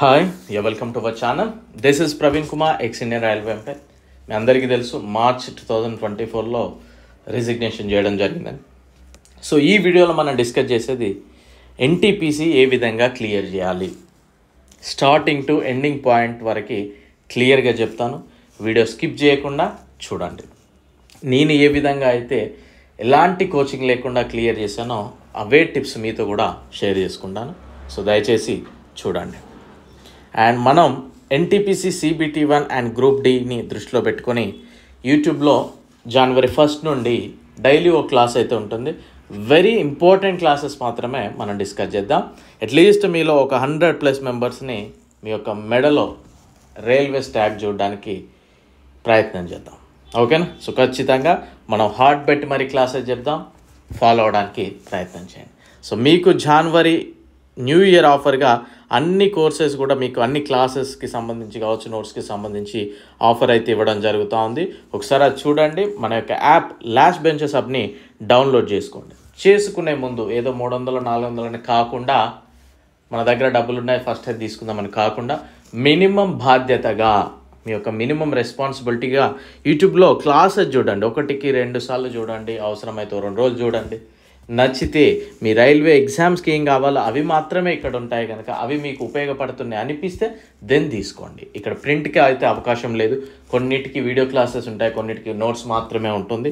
Hi welcome to our channel. This is Praveen Kumar, ex Indian railway employee. మీ అందరికీ తెలుసు March 2024లో resignation చేయడం జరిగిందని. సో ఈ వీడియోలో మనం డిస్కస్ చేసేది ఎన్టీపీసీ ఏ విధంగా క్లియర్ చేయాలి, స్టార్టింగ్ టు ఎండింగ్ పాయింట్ వరకు క్లియర్గా చెప్తాను. వీడియో స్కిప్ చేయకుండా చూడండి. నేను ఏ విధంగా అయితే ఎలాంటి కోచింగ్ లేకుండా క్లియర్ చేశానో అవే టిప్స్ మీతో కూడా షేర్ చేసుకుంటాను. సో దయచేసి చూడండి. అండ్ మనం ఎన్టీపీసీ CBT1 అండ్ గ్రూప్ Dని దృష్టిలో పెట్టుకొని యూట్యూబ్లో January 1 నుండి డైలీ ఒక క్లాస్ అయితే ఉంటుంది. వెరీ ఇంపార్టెంట్ క్లాసెస్ మాత్రమే మనం డిస్కస్ చేద్దాం. అట్లీస్ట్ మీలో ఒక 100+ మెంబర్స్ని మీ యొక్క మెడలో రైల్వే ట్యాగ్ చూడడానికి ప్రయత్నం చేద్దాం. ఓకేనా? సో ఖచ్చితంగా మనం హార్ట్ పెట్టి మరి క్లాసెస్ చెప్దాం, ఫాలో అవడానికి ప్రయత్నం చేయండి. సో మీకు జనవరి న్యూ ఇయర్ ఆఫర్గా అన్ని కోర్సెస్ కూడా మీకు అన్ని క్లాసెస్కి సంబంధించి కావచ్చు, నోట్స్కి సంబంధించి ఆఫర్ అయితే ఇవ్వడం జరుగుతూ ఉంది. ఒకసారి అది చూడండి. మన యొక్క యాప్ లాస్ట్ బెంచెస్ హబ్ని డౌన్లోడ్ చేసుకోండి. చేసుకునే ముందు ఏదో 300-400 అని కాకుండా, మన దగ్గర డబ్బులు ఉన్నాయి ఫస్ట్ అది తీసుకుందామని కాకుండా, మినిమం బాధ్యతగా మీ యొక్క మినిమం రెస్పాన్సిబిలిటీగా యూట్యూబ్లో క్లాసెస్ చూడండి. 1-2 సార్లు చూడండి, అవసరమైతే 2 రోజులు చూడండి. నచ్చితే మీ రైల్వే ఎగ్జామ్స్కి ఏం కావాలో అవి మాత్రమే ఇక్కడ ఉంటాయి కనుక అవి మీకు ఉపయోగపడుతున్నాయి అనిపిస్తే దెన్ తీసుకోండి. ఇక్కడ ప్రింట్కి అయితే అవకాశం లేదు. కొన్నిటికి వీడియో క్లాసెస్ ఉంటాయి, కొన్నిటికి నోట్స్ మాత్రమే ఉంటుంది.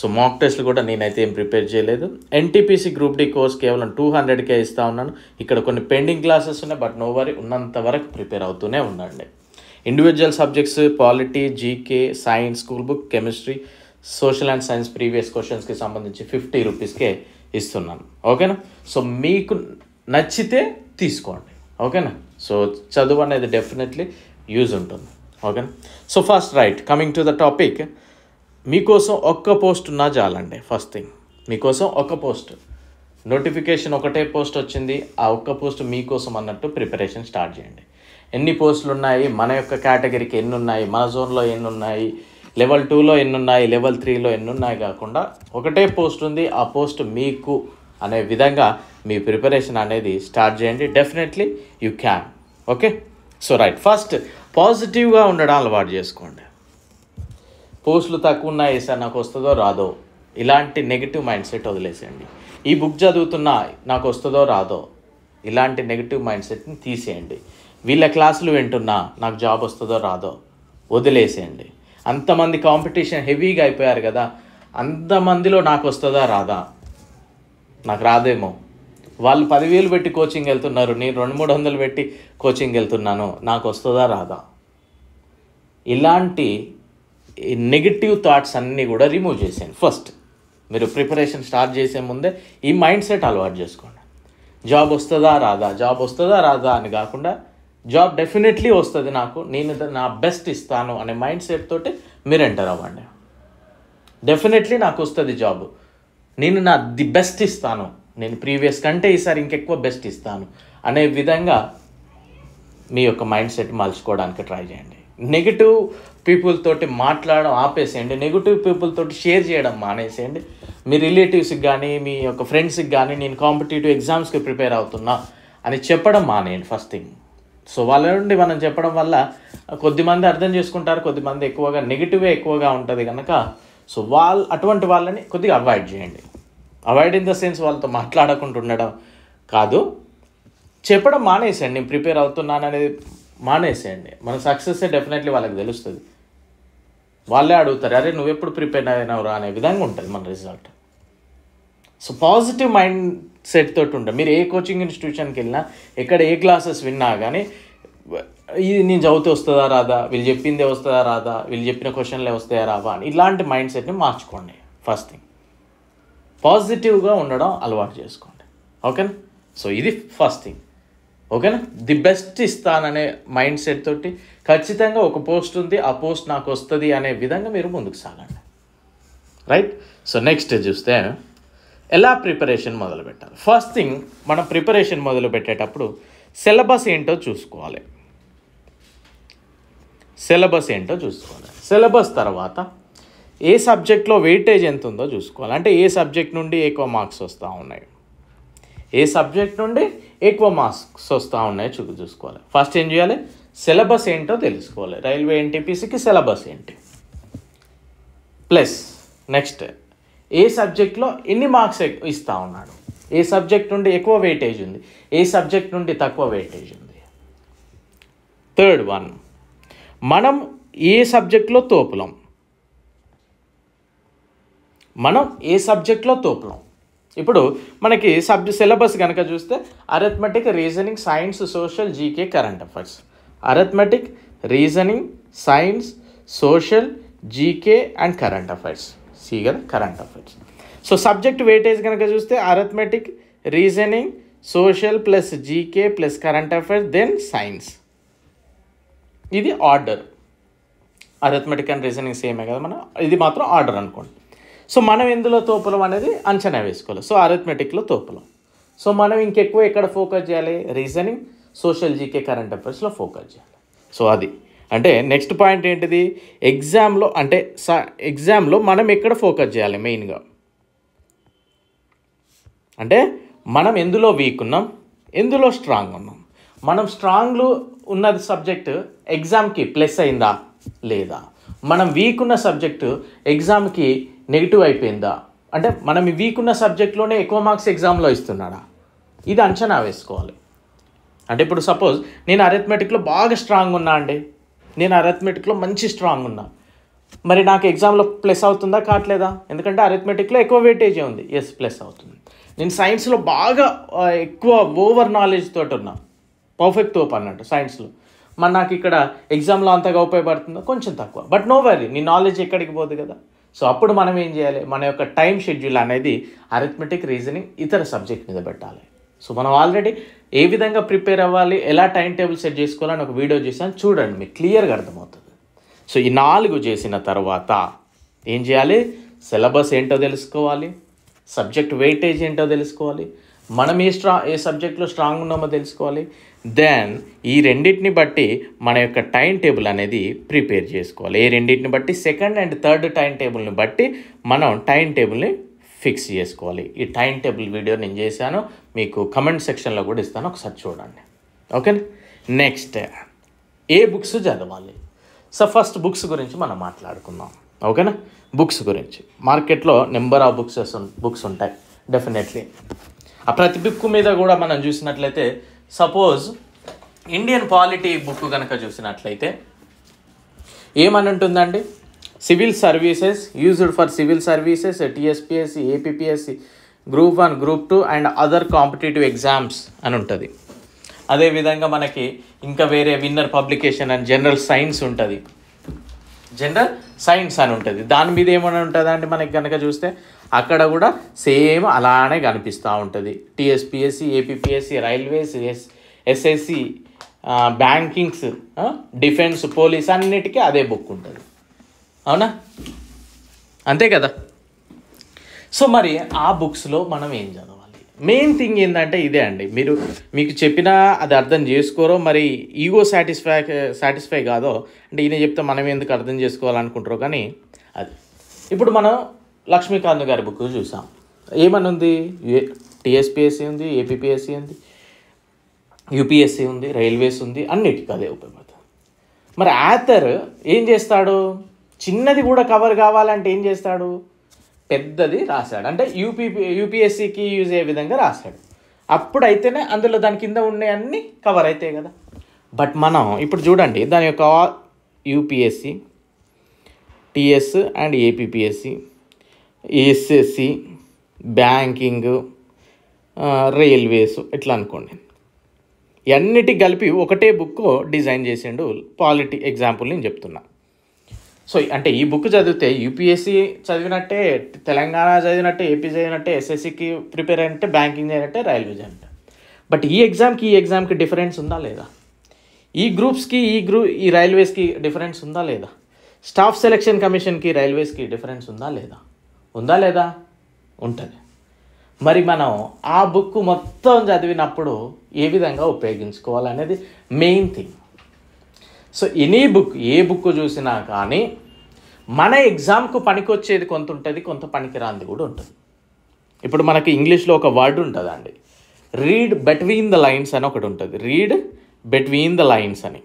సో మాక్ టెస్ట్లు కూడా నేనైతే ఏం ప్రిపేర్ చేయలేదు. ఎన్టీపీసీ గ్రూప్ D కోర్స్ కేవలం 200కే ఇస్తూ ఉన్నాను. ఇక్కడ కొన్ని పెండింగ్ క్లాసెస్ ఉన్నాయి, బట్ నో వరీ, ఉన్నంత వరకు ప్రిపేర్ అవుతూనే ఉండండి. Individual subjects polity, GK, science, school book, chemistry, social and science previous క్వశ్చన్స్కి సంబంధించి 50 రూపీస్కే ఇస్తున్నాను. ఓకేనా? సో మీకు నచ్చితే తీసుకోండి. ఓకేనా? సో చదువు అనేది డెఫినెట్లీ యూజ్ ఉంటుంది. ఓకేనా? So first coming to the topic. మీకోసం ఒక్క పోస్ట్ ఉన్నా చాలండి. ఫస్ట్ థింగ్, మీకోసం ఒక పోస్ట్, నోటిఫికేషన్ ఒకటే పోస్ట్ వచ్చింది, ఆ ఒక్క పోస్ట్ మీకోసం అన్నట్టు ప్రిపరేషన్ స్టార్ట్ చేయండి. ఎన్ని పోస్టులు ఉన్నాయి, మన యొక్క కేటగిరీకి ఎన్ని ఉన్నాయి, మన జోన్లో ఎన్ని ఉన్నాయి, లెవెల్ 2లో ఎన్ని ఉన్నాయి, లెవెల్ 3లో ఎన్ని ఉన్నాయి కాకుండా ఒకటే పోస్ట్ ఉంది, ఆ పోస్ట్ మీకు అనే విధంగా మీ ప్రిపరేషన్ అనేది స్టార్ట్ చేయండి. Definitely you can. Okay? So first పాజిటివ్గా ఉండడం అలవాటు చేసుకోండి. పోస్టులు తక్కువ ఉన్నాయి సార్, నాకు వస్తుందో రాదో, ఇలాంటి నెగిటివ్ మైండ్ సెట్ వదిలేసేయండి. ఈ బుక్ చదువుతున్నా నాకు వస్తుందో రాదో, ఇలాంటి నెగిటివ్ మైండ్ సెట్ని తీసేయండి. వీళ్ళ క్లాసులు వింటున్నా నాకు జాబ్ వస్తుందో రాదో వదిలేసేయండి. అంతమంది కాంపిటీషన్ హెవీగా అయిపోయారు కదా, అంతమందిలో నాకు వస్తుందా రాదా, నాకు రాదేమో, వాళ్ళు 10,000 పెట్టి కోచింగ్ వెళ్తున్నారు, నేను 200-300 పెట్టి కోచింగ్ వెళ్తున్నాను, నాకు వస్తుందా రాదా, ఇలాంటి నెగిటివ్ థాట్స్ అన్నీ కూడా రిమూవ్ చేసేయండి. ఫస్ట్ మీరు ప్రిపరేషన్ స్టార్ట్ చేసే ముందే ఈ మైండ్ సెట్ అలవాటు చేసుకోండి. జాబ్ వస్తుందా రాదా అని కాకుండా, జాబ్ డెఫినెట్లీ వస్తుంది నాకు, నేను నా బెస్ట్ ఇస్తాను అనే మైండ్ సెట్ తోటి మీరు ఎంటర్ అవ్వండి. డెఫినెట్లీ నాకు వస్తుంది జాబ్, నేను నా ది బెస్ట్ ఇస్తాను, నేను ప్రీవియస్ కంటే ఈసారి ఇంకెక్కువ బెస్ట్ ఇస్తాను అనే విధంగా మీ యొక్క మైండ్ సెట్ మలుచుకోవడానికి ట్రై చేయండి. నెగిటివ్ పీపుల్ తోటి మాట్లాడడం ఆపేసేయండి. నెగిటివ్ పీపుల్ తోటి షేర్ చేయడం మానేసేయండి. మీ రిలేటివ్స్కి కానీ, మీ యొక్క ఫ్రెండ్స్కి కానీ, నేను కాంపిటేటివ్ ఎగ్జామ్స్కి ప్రిపేర్ అవుతున్నా అని చెప్పడం మానేయండి ఫస్ట్ థింగ్. సో వాళ్ళ నుండి మనం చెప్పడం వల్ల కొద్దిమంది అర్థం చేసుకుంటారు, కొద్దిమంది నెగిటివే ఎక్కువగా ఉంటుంది కనుక సో అటువంటి వాళ్ళని కొద్దిగా అవాయిడ్ చేయండి. అవాయిడ్ ఇన్ ద సెన్స్ వాళ్ళతో మాట్లాడకుండా ఉండడం కాదు, చెప్పడం మానేసేయండి. నేను ప్రిపేర్ అవుతున్నాను అనేది మానేసేయండి. మన సక్సెస్ డెఫినెట్లీ వాళ్ళకి తెలుస్తుంది. వాళ్ళే అడుగుతారు, అరే నువ్వు ఎప్పుడు ప్రిపేర్ అయినావురా అనే విధంగా ఉంటుంది మన result. So positive mind set తోటి ఉంటుంది. మీరు ఏ కోచింగ్ ఇన్స్టిట్యూషన్కి వెళ్ళినా, ఎక్కడ ఏ క్లాసెస్ విన్నా కానీ, ఇది నేను చదివితే వస్తుందా రాదా, వీళ్ళు చెప్పిందే వస్తుందా రాదా, వీళ్ళు చెప్పిన క్వశ్చన్లే వస్తాయా రావా అని ఇలాంటి మైండ్ సెట్ని మార్చుకోండి. ఫస్ట్ థింగ్ పాజిటివ్గా ఉండడం అలవాటు చేసుకోండి. ఓకేనా? సో ఇది ఫస్ట్ థింగ్. ఓకేనా? ది బెస్ట్ ఇస్తాననే మైండ్ సెట్ తోటి ఖచ్చితంగా ఒక పోస్ట్ ఉంది, ఆ పోస్ట్ నాకు వస్తుంది అనే విధంగా మీరు ముందుకు సాగండి. సో నెక్స్ట్ చూస్తే ఎలా ప్రిపరేషన్ మొదలు పెట్టాలి. ఫస్ట్ థింగ్, మనం ప్రిపరేషన్ మొదలు పెట్టేటప్పుడు సిలబస్ ఏంటో చూసుకోవాలి. సిలబస్ తర్వాత ఏ సబ్జెక్ట్లో వెయిటేజ్ ఎంత ఉందో చూసుకోవాలి. అంటే ఏ సబ్జెక్ట్ నుండి ఎక్కువ మార్క్స్ వస్తూ ఉన్నాయి, ఏ సబ్జెక్ట్ నుండి ఎక్కువ మార్క్స్ వస్తూ ఉన్నాయో చూసుకోవాలి. ఫస్ట్ ఏం చేయాలి, సిలబస్ ఏంటో తెలుసుకోవాలి. రైల్వే ఎన్టీపీసీకి సిలబస్ ఏంటి, ప్లస్ నెక్స్ట్ ఏ సబ్జెక్ట్లో ఎన్ని మార్క్స్ ఇస్తూ ఉన్నాడు, ఏ సబ్జెక్ట్ నుండి ఎక్కువ వెయిటేజ్ ఉంది, ఏ సబ్జెక్ట్ నుండి తక్కువ వెయిటేజ్ ఉంది. థర్డ్ వన్, మనం ఏ సబ్జెక్ట్లో తోపులం, ఇప్పుడు మనకి సిలబస్ కనుక చూస్తే arithmetic, reasoning, science, social, GK, current affairs. Arithmetic, reasoning, science, social, GK and current affairs. సి కదా current affairs. So subject weightage కనుక చూస్తే arithmetic, reasoning, social plus GK plus current affairs, then science. ఇది order. Arithmetic and reasoning సేమే కదా, మనం ఇది మాత్రం ఆర్డర్ అనుకోండి. సో మనం ఎందులో తోపులం అనేది అంచనా వేసుకోవాలి. సో అరిథమెటిక్లో తోపులం. సో మనం ఇంకెక్కువ ఎక్కడ ఫోకస్ చేయాలి, రీజనింగ్, సోషల్, జీకే, కరెంట్ అఫైర్స్లో ఫోకస్ చేయాలి. సో అది అంటే నెక్స్ట్ పాయింట్ ఏంటిది, ఎగ్జామ్లో మనం ఎక్కడ ఫోకస్ చేయాలి మెయిన్గా అంటే మనం ఎందులో వీక్ ఉన్నాం, ఎందులో స్ట్రాంగ్ ఉన్నాం. మనం స్ట్రాంగ్లో ఉన్నది సబ్జెక్టు ఎగ్జామ్కి ప్లస్ అయిందా లేదా, మనం వీక్ ఉన్న సబ్జెక్టు ఎగ్జామ్కి నెగిటివ్ అయిపోయిందా, అంటే మనం వీక్ ఉన్న సబ్జెక్ట్లోనే ఎక్కువ మార్క్స్ ఎగ్జామ్లో ఇస్తున్నాడా, ఇది అంచనా వేసుకోవాలి. అంటే ఇప్పుడు సపోజ్ నేను అరిథమెటిక్లో బాగా స్ట్రాంగ్ ఉన్నా అండి, నేను అరిథమెటిక్లో మంచి స్ట్రాంగ్ ఉన్నా, మరి నాకు ఎగ్జామ్లో ప్లస్ అవుతుందా కావట్లేదా, ఎందుకంటే అరిథమెటిక్లో ఎక్కువ వెయిటేజే ఉంది, ఎస్ ప్లస్ అవుతుంది. నేను సైన్స్లో బాగా ఎక్కువ ఓవర్ నాలెడ్జ్ తోటి ఉన్నా, పర్ఫెక్ట్ తోపు అన్నట్టు సైన్స్లో, మరి నాకు ఇక్కడ ఎగ్జామ్లో అంతగా ఉపయోగపడుతుందో కొంచెం తక్కువ, బట్ నో వరీ, నీ నాలెడ్జ్ ఎక్కడికి పోదు కదా. సో అప్పుడు మనం ఏం చేయాలి, మన యొక్క టైం షెడ్యూల్ అనేది అరిథమెటిక్, రీజనింగ్, ఇతర సబ్జెక్ట్ మీద పెట్టాలి. సో మనం ఆల్రెడీ ఏ విధంగా ప్రిపేర్ అవ్వాలి, ఎలా టైం టేబుల్ సెట్ చేసుకోవాలని ఒక వీడియో చేశాను, చూడండి మీకు క్లియర్గా అర్థమవుతుంది. సో ఈ 4 చేసిన తర్వాత ఏం చేయాలి, సిలబస్ ఏంటో తెలుసుకోవాలి, సబ్జెక్ట్ వెయిటేజ్ ఏంటో తెలుసుకోవాలి, మనం ఏ సబ్జెక్ట్లో స్ట్రాంగ్ ఉన్నామో తెలుసుకోవాలి. దెన్ ఈ రెండింటిని బట్టి మన యొక్క టైం టేబుల్ అనేది ప్రిపేర్ చేసుకోవాలి. ఏ రెండింటిని బట్టి, సెకండ్ అండ్ థర్డ్ టైం టేబుల్ని బట్టి మనం టైం టేబుల్ని ఫిక్స్ చేసుకోవాలి. ఈ టైం టేబుల్ వీడియో నేను చేశాను, మీకు కమెంట్ సెక్షన్లో కూడా ఇస్తాను, ఒకసారి చూడండి. ఓకేనా. నెక్స్ట్ ఏ బుక్స్ చదవాలి. సో ఫస్ట్ బుక్స్ గురించి మనం మాట్లాడుకుందాం. ఓకేనా. బుక్స్ గురించి మార్కెట్లో నెంబర్ ఆఫ్ బుక్స్ ఉంటాయి డెఫినెట్లీ. ఆ ప్రతి బుక్ మీద కూడా మనం చూసినట్లయితే, సపోజ్ ఇండియన్ పాలిటీ బుక్ కనుక చూసినట్లయితే ఏమని ఉంటుందండి, civil services used for civil services, TSPSC, APPSC, group 1, group 2 and other competitive exams అని ఉంటుంది. అదేవిధంగా మనకి ఇంకా వేరే winner publication and general science ఉంటుంది, జనరల్ సైన్స్ అని ఉంటుంది. దాని మీద ఏమైనా ఉంటుందండి మనకి కనుక చూస్తే అక్కడ కూడా సేమ్ అలానే కనిపిస్తూ ఉంటుంది. TSPSC, APPSC, railways, SSC, bankings, defence, police అన్నిటికీ అదే బుక్ ఉంటుంది. అవునా, అంతే కదా. సో మరి ఆ బుక్స్లో మనం ఏం చదవాలి, మెయిన్ థింగ్ ఏంటంటే ఇదే అండి. మీకు చెప్పినా అది అర్థం చేసుకోరో, మరి ఈగో సాటిస్ఫై కాదో, అంటే ఈయన చెప్తే మనం ఎందుకు అర్థం చేసుకోవాలనుకుంటారో, కానీ అది ఇప్పుడు మనం లక్ష్మీకాంత్ గారి బుక్ చూసాం. ఏమని ఉంది, టీఎస్పీఎస్సీ ఉంది, ఏపీపీఎస్సీ ఉంది, యూపీఎస్సీ ఉంది, రైల్వేస్ ఉంది, అన్నిటికీ అదే ఉపయోగపడుతుంది. మరి ఆథర్ ఏం చేస్తాడు, చిన్నది కూడా కవర్ కావాలంటే ఏం చేస్తాడు, పెద్దది రాశాడు. అంటే యూపీఎస్సీకి యూజ్ అయ్యే విధంగా రాశాడు. అప్పుడైతేనే అందులో దాని కింద ఉండే అన్నీ కవర్ అవుతాయి కదా. బట్ మనం ఇప్పుడు చూడండి, దాని యొక్క UPSC, TS and APPSC, SSC, banking, railways ఇట్లా అనుకోండి, అన్నిటి కలిపి ఒకటే బుక్ డిజైన్ చేసిండు. పాలిటీ ఎగ్జాంపుల్ నేను చెప్తున్నా. సో అంటే ఈ బుక్ చదివితే యూపీఎస్సీ చదివినట్టే, తెలంగాణ చదివినట్టే, ఏపీ చదివినట్టే, ఎస్ఎస్సికి ప్రిపేర్ అయినట్టే, బ్యాంకింగ్ అయినట్టే, రైల్వే చదివినట్టే. బట్ ఈ ఎగ్జామ్కి డిఫరెన్స్ ఉందా లేదా, ఈ గ్రూప్స్కి ఈ రైల్వేస్కి డిఫరెన్స్ ఉందా లేదా, స్టాఫ్ సెలక్షన్ కమిషన్కి రైల్వేస్కి డిఫరెన్స్ ఉందా లేదా, ఉంటుంది. మరి మనం ఆ బుక్ మొత్తం చదివినప్పుడు ఏ విధంగా ఉపయోగించుకోవాలనేది మెయిన్ థింగ్. సో ఏ బుక్ చూసినా కానీ మన ఎగ్జామ్కు పనికొచ్చేది కొంత ఉంటుంది, కొంత పనికిరాంది కూడా ఉంటుంది. ఇప్పుడు మనకి ఇంగ్లీష్లో ఒక వర్డ్ ఉంటుందండి, రీడ్ బిట్వీన్ ద లైన్స్ అని ఒకటి ఉంటుంది. రీడ్ బిట్వీన్ ద లైన్స్ అని.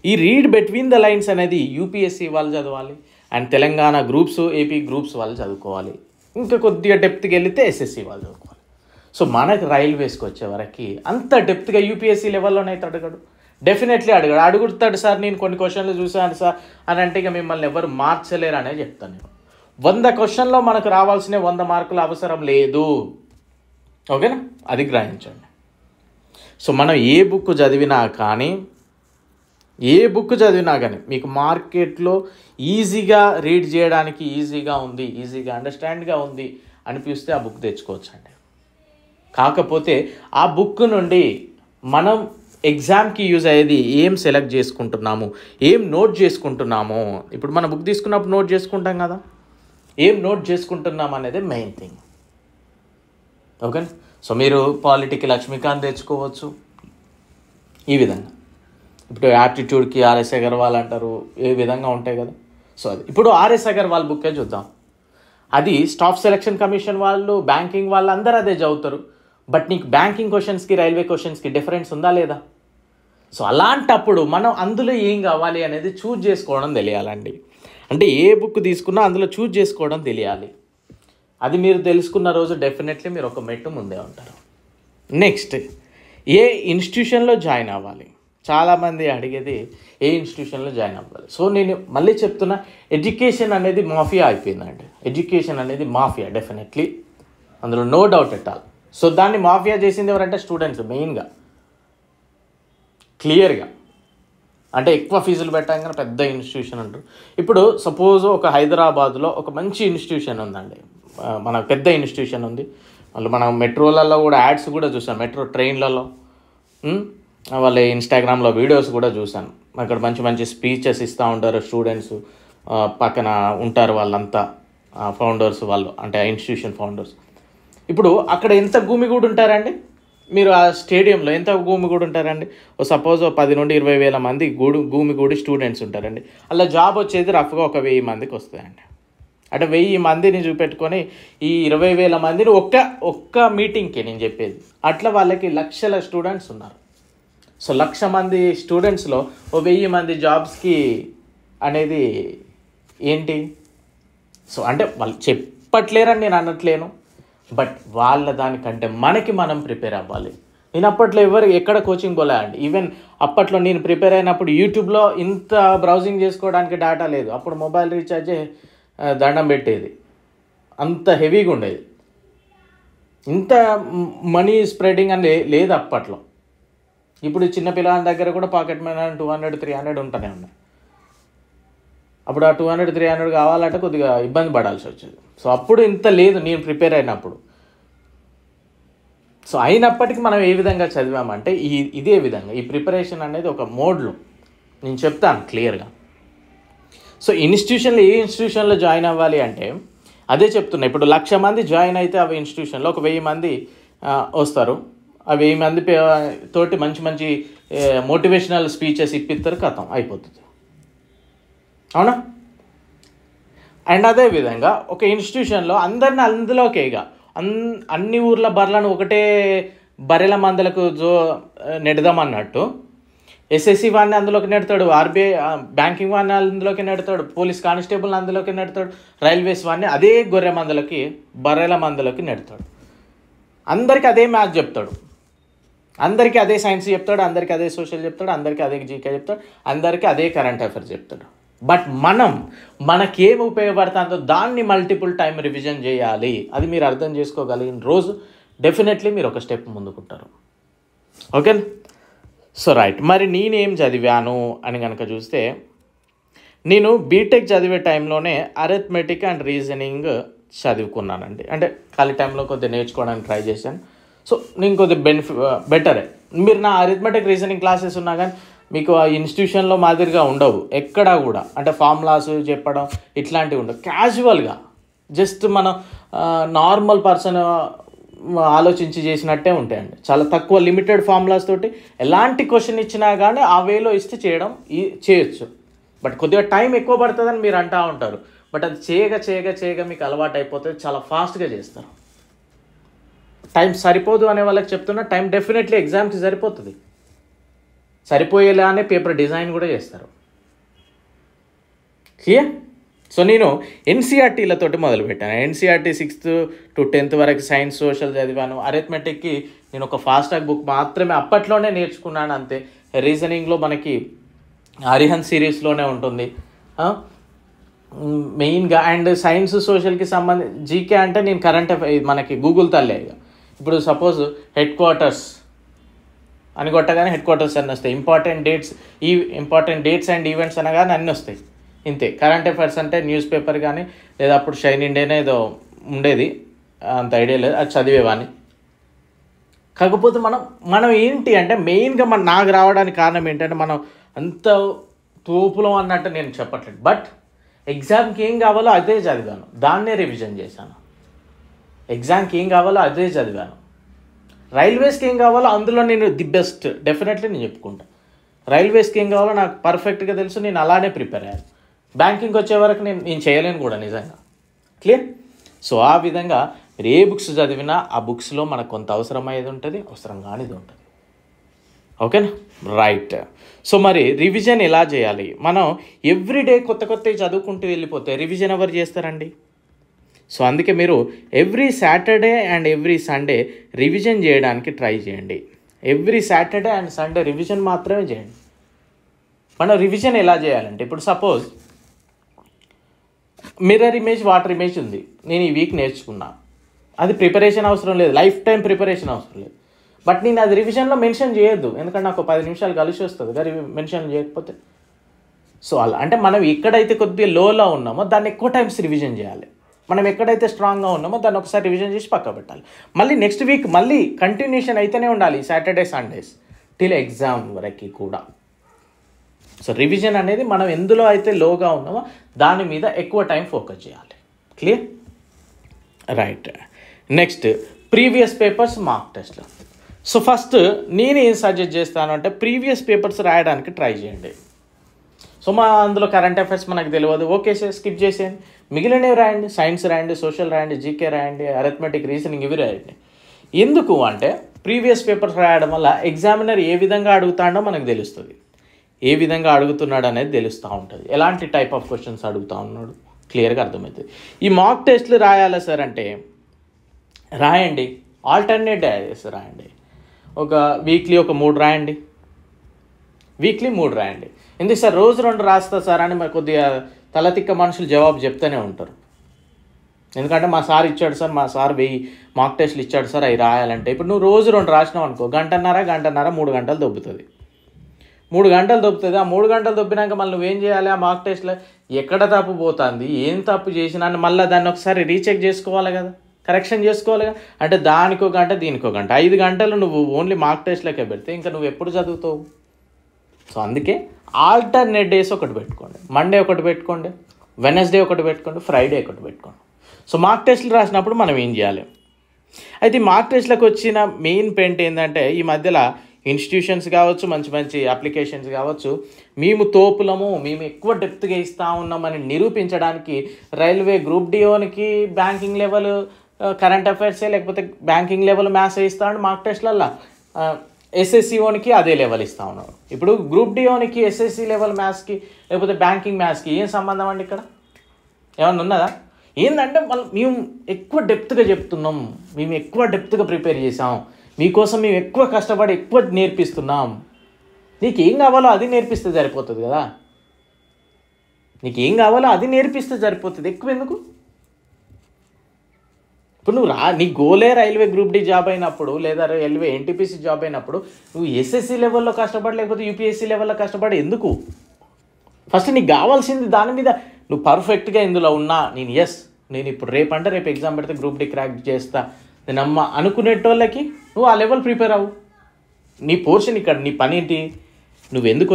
ఈ రీడ్ బిట్వీన్ ద లైన్స్ అనేది యూపీఎస్సీ వాళ్ళు చదవాలి, and Telangana groups, AP groups వాళ్ళు చదువుకోవాలి. ఇంకా కొద్దిగా డెప్త్కి వెళితే ఎస్ఎస్సి వాళ్ళు చదువుకోవాలి. సో మనకు రైల్వేస్కి వచ్చే వరకు అంత డెప్త్గా యూపీఎస్సీ లెవెల్లోనైతే అడగడు, డెఫినెట్లీ అడుగుతాడు సార్. నేను కొన్ని క్వశ్చన్లు చూసాను సార్ అని అంటే ఇక మిమ్మల్ని ఎవరు మార్చలేరు అనే చెప్తాను నేను. 100 క్వశ్చన్లో మనకు రావాల్సిన 100 మార్కులు అవసరం లేదు. ఓకేనా, అది గ్రహించండి. సో మనం ఏ బుక్ చదివినా కానీ మీకు మార్కెట్లో ఈజీగా రీడ్ చేయడానికి ఈజీగా ఉంది, ఈజీగా అండర్స్టాండ్గా ఉంది అనిపిస్తే ఆ బుక్ తెచ్చుకోవచ్చండి. కాకపోతే ఆ బుక్ నుండి మనం ఎగ్జామ్కి యూజ్ అయ్యేది ఏం సెలెక్ట్ చేసుకుంటున్నాము, ఏం నోట్ చేసుకుంటున్నాము. ఇప్పుడు మన బుక్ తీసుకున్నప్పుడు నోట్ చేసుకుంటాం కదా, ఏం నోట్ చేసుకుంటున్నాం అనేది మెయిన్ థింగ్. ఓకేనా. సో మీరు పాలిటికి లక్ష్మీకాంత్ తెచ్చుకోవచ్చు ఈ విధంగా. ఇప్పుడు యాప్టిట్యూడ్కి ఆర్ఎస్ అగర్వాల్ అంటారు, ఏ విధంగా ఉంటాయి కదా. సో అది ఇప్పుడు ఆర్ఎస్ అగర్వాల్ బుక్కే చూద్దాం. అది స్టాఫ్ సెలక్షన్ కమిషన్ వాళ్ళు, బ్యాంకింగ్ వాళ్ళు అందరూ అదే చదువుతారు. బట్ నీకు బ్యాంకింగ్ క్వశ్చన్స్కి, రైల్వే క్వశ్చన్స్కి డిఫరెన్స్ ఉందా లేదా? సో అలాంటప్పుడు మనం అందులో ఏం కావాలి అనేది చూజ్ చేసుకోవడం తెలియాలండి. అంటే ఏ బుక్ తీసుకున్నా అందులో చూజ్ చేసుకోవడం తెలియాలి. అది మీరు తెలుసుకున్న రోజు డెఫినెట్లీ మీరు ఒక మెట్టు ముందే ఉంటారు. నెక్స్ట్, ఏ ఇన్స్టిట్యూషన్లో జాయిన్ అవ్వాలి. చాలామంది అడిగేది ఏ ఇన్స్టిట్యూషన్లో జాయిన్ అవ్వాలి. సో నేను మళ్ళీ చెప్తున్నా, ఎడ్యుకేషన్ అనేది మాఫియా అయిపోయిందండి. ఎడ్యుకేషన్ అనేది మాఫియా డెఫినెట్లీ, అందులో no doubt at all. So దాన్ని మాఫియా చేసింది ఎవరంటే స్టూడెంట్స్ మెయిన్గా, క్లియర్గా. అంటే ఎక్కువ ఫీజులు పెట్టాక పెద్ద ఇన్స్టిట్యూషన్ అంటారు. ఇప్పుడు సపోజ్ ఒక హైదరాబాద్లో ఒక మంచి ఇన్స్టిట్యూషన్ ఉందండి, మన పెద్ద ఇన్స్టిట్యూషన్ ఉంది. వాళ్ళు మనం మెట్రోలలో కూడా యాడ్స్ కూడా చూసాం, మెట్రో ట్రైన్లలో, వాళ్ళ ఇన్స్టాగ్రామ్లో వీడియోస్ కూడా చూశాను. అక్కడ మంచి మంచి స్పీచెస్ ఇస్తూ ఉంటారు స్టూడెంట్స్, పక్కన ఉంటారు వాళ్ళంతా ఫౌండర్స్ వాళ్ళు, అంటే ఆ ఇన్స్టిట్యూషన్ ఫౌండర్స్. ఇప్పుడు అక్కడ ఎంత గుమిగూడు ఉంటారండి, మీరు ఆ స్టేడియంలో ఎంత గుమిగూడు ఉంటారండి. సపోజ్ 10 నుండి 20 వేల మంది గుమిగూడి స్టూడెంట్స్ ఉంటారండి. అలా జాబ్ వచ్చేది రఫ్గా ఒక 1000 మందికి వస్తాయండి. అంటే 1000 మందిని చూపెట్టుకొని ఈ 20,000 మందిని ఒక్క మీటింగ్కి నేను చెప్పేది, అట్లా వాళ్ళకి లక్షల స్టూడెంట్స్ ఉన్నారు. సో 1,00,000 మంది స్టూడెంట్స్లో 1000 మంది జాబ్స్కి అనేది ఏంటి? సో అంటే వాళ్ళు చెప్పట్లేరని నేను అనట్లేను, బట్ వాళ్ళ దానికంటే మనం ప్రిపేర్ అవ్వాలి. నేను అప్పట్లో ఎక్కడ కోచింగ్ పోలే అండి. ఈవెన్ అప్పట్లో నేను ప్రిపేర్ అయినప్పుడు యూట్యూబ్లో ఇంత బ్రౌజింగ్ చేసుకోవడానికి డేటా లేదు. అప్పుడు మొబైల్ రీఛార్జ్ దండం పెట్టేది, అంత హెవీగా ఉండేది. ఇంత మనీ స్ప్రెడింగ్ అని లేదు అప్పట్లో. ఇప్పుడు చిన్న పిల్లల దగ్గర కూడా పాకెట్ మనీ 200, 300 ఉంటూనే ఉన్నాయి. అప్పుడు ఆ 200, 300 కావాలంటే కొద్దిగా ఇబ్బంది పడాల్సి వచ్చేది. సో అప్పుడు ఇంత లేదు నేను ప్రిపేర్ అయినప్పుడు. సో అయినప్పటికీ మనం ఏ విధంగా చదివామంటే ఇదే విధంగా ఈ ప్రిపరేషన్ అనేది ఒక మోడ్లో నేను చెప్తాను క్లియర్గా. సో ఏ ఇన్స్టిట్యూషన్లో జాయిన్ అవ్వాలి అంటే అదే చెప్తున్నా. ఇప్పుడు 1,00,000 మంది జాయిన్ అయితే ఆ ఇన్స్టిట్యూషన్లో ఒక 1000 మంది వస్తారు. ఆ 1000 మంది తోటి మంచి మంచి మోటివేషనల్ స్పీచెస్ ఇప్పిస్తారు, కథం అయిపోతుంది, అవునా. అండ్ అదేవిధంగా ఒక ఇన్స్టిట్యూషన్లో అందరిని అందులోకేగా అన్ని ఊర్ల బర్లను ఒకటే బర్రెల మందలకు నెడదామన్నట్టు ఎస్ఎస్సి వాడిని అందులోకి నెడతాడు, ఆర్బీఐ బ్యాంకింగ్ వాడిని అందులోకి నెడతాడు, పోలీస్ కానిస్టేబుల్ని అందులోకి నెడతాడు, రైల్వేస్ వాడిని అదే గొర్రె మందలకి బర్రెల మందలకి నెడతాడు. అందరికీ అదే మ్యాథ్స్ చెప్తాడు, అందరికీ అదే సైన్స్ చెప్తాడు, అందరికీ అదే సోషల్ చెప్తాడు, అందరికీ అదే జీకే చెప్తాడు, అందరికీ అదే కరెంట్ అఫైర్స్ చెప్తాడు. బట్ మనకేం ఉపయోగపడుతుందో దాన్ని మల్టిపుల్ టైం రివిజన్ చేయాలి. అది మీరు అర్థం చేసుకోగలిగిన రోజు డెఫినెట్లీ మీరు ఒక స్టెప్ ముందుకుంటారు. ఓకే. సో రైట్, మరి నేనేం చదివాను అని కనుక చూస్తే, నేను బీటెక్ చదివే టైంలోనే అరిథమెటిక్ అండ్ రీజనింగ్ చదువుకున్నానండి. అంటే ఖాళీ టైంలో కొద్దిగా నేర్చుకోవడానికి ట్రై చేశాను. సో నేను కొద్దిగా బెటరే. మీరు నా అరిథమెటిక్ రీజనింగ్ క్లాసెస్ ఉన్నా కానీ మీకు ఆ ఇన్స్టిట్యూషన్లో మాదిరిగా ఉండవు ఎక్కడా కూడా. అంటే ఫార్ములాస్ చెప్పడం ఇట్లాంటివి ఉండవు. క్యాజువల్గా జస్ట్ మనం నార్మల్ పర్సన్ ఆలోచించి చేసినట్టే ఉంటాయండి. చాలా తక్కువ లిమిటెడ్ ఫార్ములాస్ తోటి ఎలాంటి క్వశ్చన్ ఇచ్చినా కానీ ఆ వేలో ఇస్తే చేయొచ్చు. బట్ కొద్దిగా టైం ఎక్కువ పడుతుందని మీరు అంటూ ఉంటారు. బట్ అది చేయగా మీకు అలవాటు అయిపోతుంది, చాలా ఫాస్ట్గా చేస్తారు. టైం సరిపోదు అనే వాళ్ళకి చెప్తున్నా, టైం డెఫినెట్లీ ఎగ్జామ్కి సరిపోతుంది. సరిపోయేలానే పేపర్ డిజైన్ కూడా చేస్తారు. క్లియర్? సో నేను ఎన్సీఆర్టీలతోటి మొదలుపెట్టాను. ఎన్సీఆర్టీ 6th to 10th వరకు సైన్స్, సోషల్ చదివాను. అరిథమెటిక్కి నేను ఒక ఫాస్ట్ ట్రాక్ బుక్ మాత్రమే అప్పట్లోనే నేర్చుకున్నాను అంతే. రీజనింగ్లో మనకి అరిహంత్ సిరీస్లోనే ఉంటుంది మెయిన్గా. అండ్ సైన్స్, సోషల్కి సంబంధించి జీకే అంటే నేను కరెంట్ మనకి గూగుల్ తల్లే. ఇప్పుడు సపోజ్ హెడ్ క్వార్టర్స్ అని కొట్టగానే హెడ్ క్వార్టర్స్ అన్నీ వస్తాయి. ఇంపార్టెంట్ డేట్స్ అండ్ ఈవెంట్స్ అనగానే అన్నీ వస్తాయి. ఇంతే. కరెంట్ అఫైర్స్ అంటే న్యూస్ పేపర్ కానీ లేదా అప్పుడు షైన్ ఇండియానే ఏదో ఉండేది, అంత ఐడియా లేదు, అది చదివేవాడిని. కాకపోతే మనం ఏంటి అంటే మెయిన్గా నాకు రావడానికి కారణం ఏంటంటే మనం అంత తోపులం అన్నట్టు నేను చెప్పట్లేదు. బట్ ఎగ్జామ్కి ఏం కావాలో అదే చదివాను, దాన్నే రివిజన్ చేశాను. ఎగ్జామ్కి ఏం కావాలో అదే చదివాను. రైల్వేస్కి ఏం కావాలో అందులో నేను ది బెస్ట్ డెఫినెట్లీ నేను చెప్పుకుంటాను. రైల్వేస్కి ఏం కావాలో నాకు పర్ఫెక్ట్గా తెలుసు, నేను అలానే ప్రిపేర్ అయ్యాను. బ్యాంకింగ్ వచ్చే వరకు నేను చేయలేను కూడా నిజంగా. క్లియర్? సో ఆ విధంగా మీరు ఏ బుక్స్ చదివినా ఆ బుక్స్లో మనకు కొంత అవసరమయ్యేది ఉంటుంది, అవసరం కానిది ఉంటుంది. ఓకేనా? రైట్. సో మరి రివిజన్ ఎలా చేయాలి? మనం ఎవ్రీడే కొత్తవి చదువుకుంటూ వెళ్ళిపోతే రివిజన్ ఎవరు చేస్తారండి? సో అందుకే మీరు every Saturday and every Sunday revision చేయడానికి ట్రై చేయండి. Every Saturday and Sunday revision మాత్రమే చేయండి. మనం రివిజన్ ఎలా చేయాలంటే, ఇప్పుడు suppose mirror image, water image ఉంది, నేను ఈ వీక్ నేర్చుకున్నా. అది ప్రిపరేషన్ అవసరం లేదు, లైఫ్ టైం ప్రిపరేషన్ అవసరం లేదు. బట్ నేను అది రివిజన్లో మెన్షన్ చేయొద్దు, ఎందుకంటే నాకు 10 నిమిషాలు కలిసి వస్తుంది కదా మెన్షన్ చేయకపోతే. సో అలా అంటే మనం ఎక్కడైతే కొద్దిగా లోలో ఉన్నామో దాన్ని ఎక్కువ టైమ్స్ రివిజన్ చేయాలి. మనం ఎక్కడైతే స్ట్రాంగ్గా ఉన్నామో దాన్ని ఒకసారి రివిజన్ చేసి పక్క పెట్టాలి. మళ్ళీ నెక్స్ట్ వీక్ మళ్ళీ కంటిన్యూషన్ అయితేనే ఉండాలి, సాటర్డే సండేస్ టిల్ ఎగ్జామ్ వరకు కూడా. సో రివిజన్ అనేది మనం ఎందులో అయితే లోగా ఉన్నామో దాని మీద ఎక్కువ టైం ఫోకస్ చేయాలి. Clear? Right. Next previous papers mark టెస్ట్లు. సో ఫస్ట్ నేను ఏం సజెస్ట్ చేస్తాను అంటే ప్రీవియస్ పేపర్స్ రాయడానికి ట్రై చేయండి. సో అందులో కరెంట్ అఫైర్స్ మనకు తెలియదు, ఓకే సార్ స్కిప్ చేసేయండి. మిగిలినవి రాయండి, సైన్స్ రాయండి, సోషల్ రాయండి, జీకే రాయండి, అరిథమెటిక్, రీజనింగ్ ఇవి రాయండి. ఎందుకు అంటే ప్రీవియస్ పేపర్స్ రాయడం వల్ల ఎగ్జామినర్ ఏ విధంగా అడుగుతాడో మనకు తెలుస్తుంది, ఏ విధంగా అడుగుతున్నాడు అనేది తెలుస్తూ ఉంటుంది, ఎలాంటి టైప్ ఆఫ్ క్వశ్చన్స్ అడుగుతూ ఉన్నాడు క్లియర్గా అర్థమవుతుంది. ఈ మాక్ టెస్ట్లు రాయాలా సార్ అంటే రాయండి, ఆల్టర్నేట్ డేస్ రాయండి. ఒక వీక్లీ 3 రాయండి, వీక్లీ 3 రాయండి. ఎందుకు సార్ రోజు 2 రాస్తా సార్ అని మరి కొద్దిగా తలతిక్క మనుషులు జవాబు చెప్తూనే ఉంటారు. ఎందుకంటే మా సార్ ఇచ్చాడు సార్, మా సార్ 1000 మాక్ టెస్ట్లు ఇచ్చాడు సార్, అవి రాయాలంటే. ఇప్పుడు నువ్వు రోజు 2 రాసినావు అనుకో, గంటన్నర 3 గంటలు దొబ్బుతుంది. 3 గంటలు దొబ్బుతుంది. ఆ 3 గంటలు దొబ్బినాక మళ్ళీ నువ్వేం చేయాలి? ఆ మాక్ టెస్ట్లో ఎక్కడ తప్పు పోతుంది, ఏం తప్పు చేసినా అని మళ్ళీ దాన్ని ఒకసారి రీచెక్ చేసుకోవాలి కదా, కరెక్షన్ చేసుకోవాలి కదా. అంటే దానికో గంట దీనికో గంట, 5 గంటలు నువ్వు ఓన్లీ మాక్ టెస్ట్లకే పెడితే ఇంకా నువ్వు ఎప్పుడు చదువుతావు? సో అందుకే ఆల్టర్నేట్ డేస్ ఒకటి పెట్టుకోండి, మండే ఒకటి పెట్టుకోండి, వెనస్డే ఒకటి పెట్టుకోండి, ఫ్రైడే ఒకటి పెట్టుకోండి. సో మార్క్ టెస్ట్లు రాసినప్పుడు మనం ఏం చేయాలి? అయితే ఈ మార్క్ టెస్ట్లకు వచ్చిన మెయిన్ పాయింట్ ఏంటంటే ఈ మధ్యలో ఇన్స్టిట్యూషన్స్ కావచ్చు, మంచి మంచి అప్లికేషన్స్ కావచ్చు, మేము తోపులము, మేము ఎక్కువ డెప్త్గా ఇస్తూ ఉన్నామని నిరూపించడానికి రైల్వే గ్రూప్ డిఓనికి బ్యాంకింగ్ లెవెల్ కరెంట్ అఫైర్సే లేకపోతే బ్యాంకింగ్ లెవెల్ మ్యాథ్స్ ఇస్తామని మార్క్ టెస్ట్లల్లో, ఎస్ఎస్సిఓనికి అదే లెవెల్ ఇస్తూ ఉన్నారు. ఇప్పుడు గ్రూప్ డిఓనికి ఎస్ఎస్సి లెవెల్ మ్యాథ్స్కి లేకపోతే బ్యాంకింగ్ మ్యాథ్స్కి ఏం సంబంధం అండి? ఇక్కడ ఏమన్నా ఉన్నదా? ఏంటంటే మేము ఎక్కువ డెప్త్గా చెప్తున్నాం, మేము ఎక్కువ డెప్త్గా ప్రిపేర్ చేసాం, మీకోసం మేము ఎక్కువ కష్టపడి ఎక్కువ నేర్పిస్తున్నాం. నీకు ఏం కావాలో అది నేర్పిస్తే సరిపోతుంది కదా, నీకు ఏం కావాలో అది నేర్పిస్తే సరిపోతుంది, ఎక్కువ ఎందుకు? ఇప్పుడు నువ్వు నీ గోలే రైల్వే గ్రూప్ డి జాబ్ అయినప్పుడు లేదా రైల్వే ఎన్టీపీసీ జాబ్ అయినప్పుడు నువ్వు ఎస్ఎస్సి లెవెల్లో కష్టపడి లేకపోతే యూపీఎస్సీ లెవెల్లో కష్టపడి ఎందుకు? ఫస్ట్ నీకు కావాల్సింది దాని మీద నువ్వు పర్ఫెక్ట్గా ఇందులో ఉన్నా, నేను ఇప్పుడు రేపు ఎగ్జామ్ పెడితే గ్రూప్ డి క్రాక్ చేస్తా నేను అనుకునేటోళ్ళకి నువ్వు ఆ లెవెల్ ప్రిపేర్ అవ్వు. నీ పోర్షన్ ఇక్కడ, నీ పని ఏంటి? నువ్వు ఎందుకు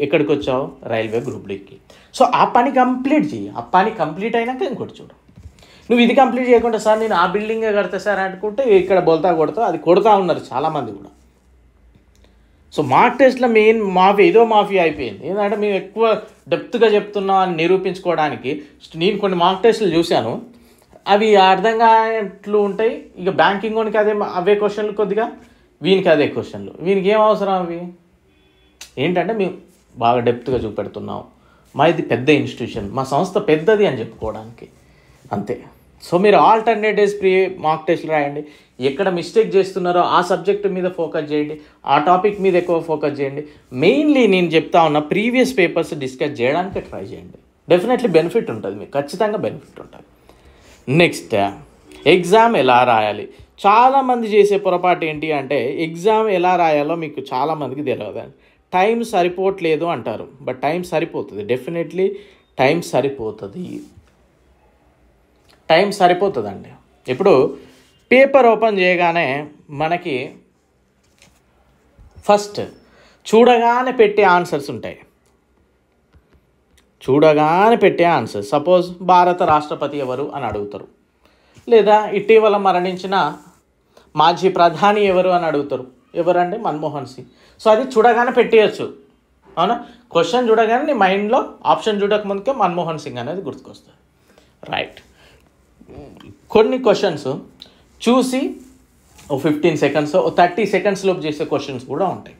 ఎక్కడికి వచ్చావు? Railway group డికి. సో ఆ పని కంప్లీట్ చేయి. ఆ పని కంప్లీట్ అయినాక ఇంకోటి చూడు. నువ్వు ఇది కంప్లీట్ చేయకుండా సార్ నేను ఆ బిల్డింగే కడతా సార్ అనుకుంటే ఇక్కడ బోల్తా కొడతావు, అది కొడతా ఉన్నారు చాలామంది కూడా. సో మార్క్ టెస్ట్లో మెయిన్ మాఫీ అయిపోయింది. ఏంటంటే మేము ఎక్కువ డెప్త్గా చెప్తున్నాం అని నిరూపించుకోవడానికి నేను కొన్ని మార్క్ టెస్టులు చూశాను. అవి అర్థం కానట్లు ఉంటాయి. ఇక బ్యాంకింగ్ వానికి అవే క్వశ్చన్లు, కొద్దిగా వీనికి అదే క్వశ్చన్లు. వీనికి ఏం అవసరం అవి ఏంటంటే మేము బాగా డెప్త్గా చూపెడుతున్నాం, మా ఇది పెద్ద ఇన్స్టిట్యూషన్, మా సంస్థ పెద్దది అని చెప్పుకోవడానికి అంతే. సో మీరు ఆల్టర్నేట్ డేస్ మాక్ టెస్ట్లు రాయండి. ఎక్కడ మిస్టేక్ చేస్తున్నారో ఆ సబ్జెక్ట్ మీద ఫోకస్ చేయండి, ఆ టాపిక్ మీద ఎక్కువ ఫోకస్ చేయండి. మెయిన్లీ నేను చెప్తా ఉన్న ప్రీవియస్ పేపర్స్ డిస్కస్ చేయడానికి ట్రై చేయండి. డెఫినెట్లీ బెనిఫిట్ ఉంటుంది, మీకు ఖచ్చితంగా బెనిఫిట్ ఉంటుంది. నెక్స్ట్, ఎగ్జామ్ ఎలా రాయాలి. చాలామంది చేసే పొరపాటు ఏంటి అంటే ఎగ్జామ్ ఎలా రాయాలో మీకు చాలామందికి తెలియదు. టైం సరిపోవట్లేదు అంటారు, బట్ టైం సరిపోతుంది. డెఫినెట్లీ టైం సరిపోతుందండి. ఇప్పుడు పేపర్ ఓపెన్ చేయగానే మనకి ఫస్ట్ చూడగానే పెట్టే ఆన్సర్స్ ఉంటాయి. సపోజ్ భారత రాష్ట్రపతి ఎవరు అని అడుగుతారు, లేదా ఇటీవల మరణించిన మాజీ ప్రధాని ఎవరు అని అడుగుతారు. ఎవరండి? మన్మోహన్ సింగ్. సో అది చూడగానే పెట్టేయచ్చు, అవునా? క్వశ్చన్ చూడగానే నీ మైండ్లో ఆప్షన్ చూడకముందుకే మన్మోహన్ సింగ్ అనేది గుర్తుకొస్తుంది. రైట్. కొన్ని క్వశ్చన్స్ చూసి 15 సెకండ్స్ 30 సెకండ్స్ లోపు చేసే క్వశ్చన్స్ కూడా ఉంటాయి.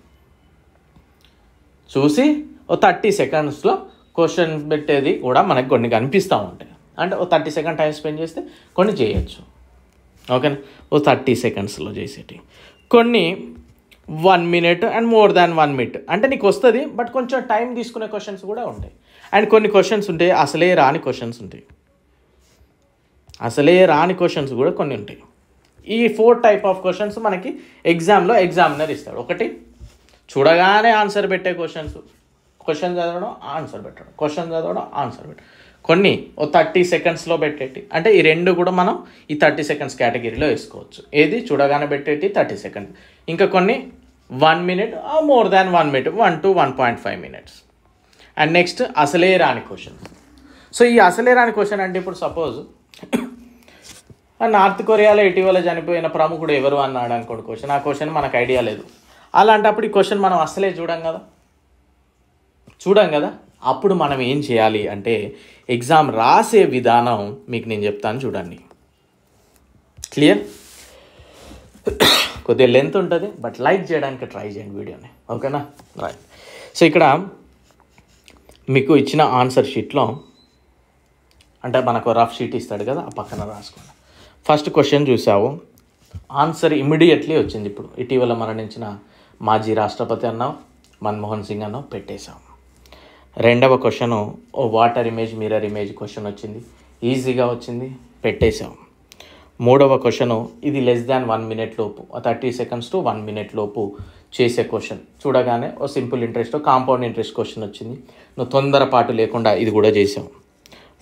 చూసి 30 సెకండ్స్లో క్వశ్చన్ పెట్టేది కూడా మనకు కొన్ని కనిపిస్తూ ఉంటాయి. అంటే 30 సెకండ్ టైం స్పెండ్ చేస్తే కొన్ని చేయొచ్చు, ఓకేనా? 30 సెకండ్స్లో చేసేటి. కొన్ని 1 minute and more than 1 minute అంటే నీకు వస్తుంది, బట్ కొంచెం టైం తీసుకునే క్వశ్చన్స్ కూడా ఉంటాయి. అండ్ కొన్ని క్వశ్చన్స్ ఉంటాయి అసలే రాని క్వశ్చన్స్ కూడా కొన్ని ఉంటాయి. ఈ 4 type ఆఫ్ క్వశ్చన్స్ మనకి ఎగ్జామ్లో ఎగ్జామినర్ ఇస్తాడు. ఒకటి చూడగానే ఆన్సర్ పెట్టే క్వశ్చన్ చదవడం ఆన్సర్ పెట్టడం, కొన్ని 30 సెకండ్స్లో పెట్టేటి. అంటే ఈ రెండు కూడా మనం ఈ 30 సెకండ్స్ కేటగిరీలో వేసుకోవచ్చు. ఏది? చూడగానే పెట్టేటి 30 సెకండ్స్. ఇంకా కొన్ని 1 minute more than 1 minute, 1 to 1.5 minutes. And next అసలే రాని క్వశ్చన్. సో ఈ అసలే రాని క్వశ్చన్ అంటే ఇప్పుడు సపోజ్ నార్త్ కొరియాలో ఇటీవల చనిపోయిన ప్రముఖుడు ఎవరు అన్నాడు అనుకోండి క్వశ్చన్. ఆ క్వశ్చన్ మనకు ఐడియా లేదు. అలాంటప్పుడు ఈ క్వశ్చన్ మనం అసలే చూడం కదా. అప్పుడు మనం ఏం చేయాలి అంటే ఎగ్జామ్ రాసే విధానం మీకు నేను చెప్తాను, చూడండి. క్లియర్? కొద్దిగా లెంత్ ఉంటుంది, బట్ లైక్ చేయడానికి ట్రై చేయండి వీడియోని, ఓకేనా? రైట్. సో ఇక్కడ మీకు ఇచ్చిన ఆన్సర్ షీట్లో అంటే మనకు రఫ్ షీట్ ఇస్తాడు కదా, ఆ పక్కన రాసుకోండి. ఫస్ట్ క్వశ్చన్ చూసావు, ఆన్సర్ ఇమ్మీడియట్లీ వచ్చింది. ఇప్పుడు ఇటీవల మరణించిన మాజీ రాష్ట్రపతి అన్నావు, మన్మోహన్ సింగ్ అన్నావు, పెట్టేశావు. రెండవ question water image, mirror image question వచ్చింది, ఈజీగా వచ్చింది, పెట్టేశావు. మూడవ క్వశ్చను ఇది లెస్ దాన్ 1 minute లోపు, 30 seconds to 1 minute లోపు చేసే క్వశ్చన్. చూడగానే simple interest, compound interest question వచ్చింది, నువ్వు తొందరపాటు లేకుండా ఇది కూడా చేసావు.